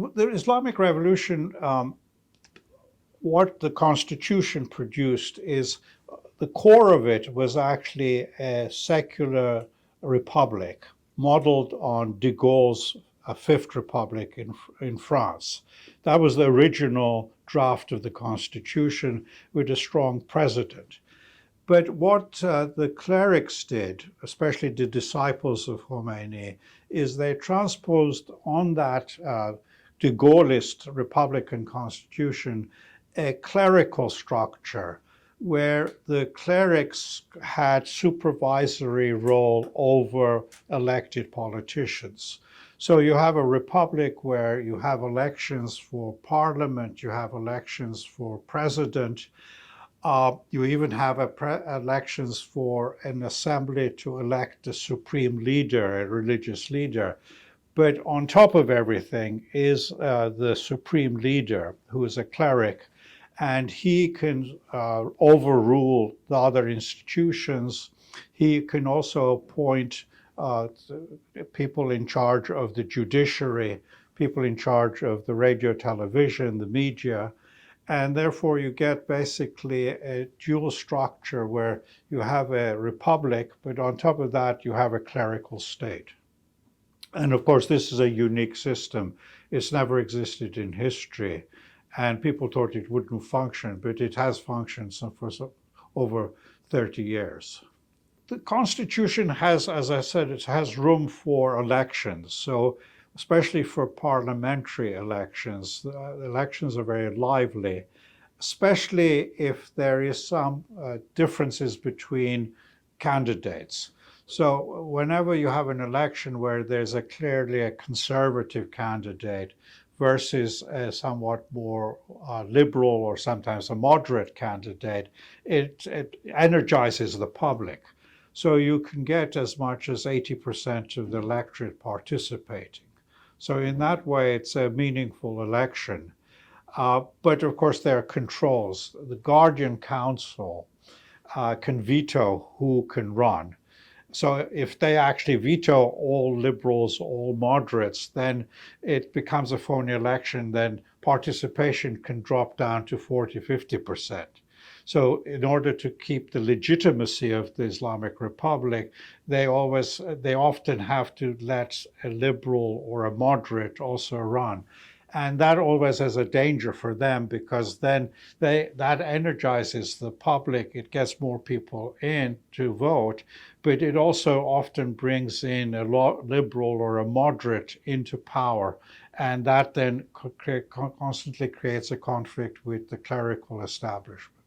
The Islamic Revolution, what the Constitution produced is the core of it was actually a secular republic modeled on de Gaulle's Fifth Republic in France. That was the original draft of the Constitution with a strong president. But what the clerics did, especially the disciples of Khomeini, is they transposed on that de Gaulleist Republican Constitution a clerical structure where the clerics had supervisory role over elected politicians. So you have a republic where you have elections for parliament, you have elections for president, you even have elections for an assembly to elect a supreme leader, a religious leader. But on top of everything is the supreme leader, who is a cleric, and he can overrule the other institutions. He can also appoint people in charge of the judiciary, people in charge of the radio, television, the media, and therefore you get basically a dual structure where you have a republic, but on top of that you have a clerical state. And of course, this is a unique system. It's never existed in history, and people thought it wouldn't function, but it has functioned for over 30 years. The Constitution has, as I said, it has room for elections. So especially for parliamentary elections, the elections are very lively, especially if there is some differences between candidates. So whenever you have an election where there's clearly a conservative candidate versus a somewhat more liberal or sometimes a moderate candidate, it energizes the public. So you can get as much as 80% of the electorate participating. So in that way, it's a meaningful election. But of course, there are controls. The Guardian Council can veto who can run. So if they actually veto all liberals, all moderates, then it becomes a phony election. Then participation can drop down to 40, 50%. So in order to keep the legitimacy of the Islamic Republic, they often have to let a liberal or a moderate also run. And that always has a danger for them, because then that energizes the public. It gets more people in to vote, but it also often brings in a liberal or a moderate into power. And that then constantly creates a conflict with the clerical establishment.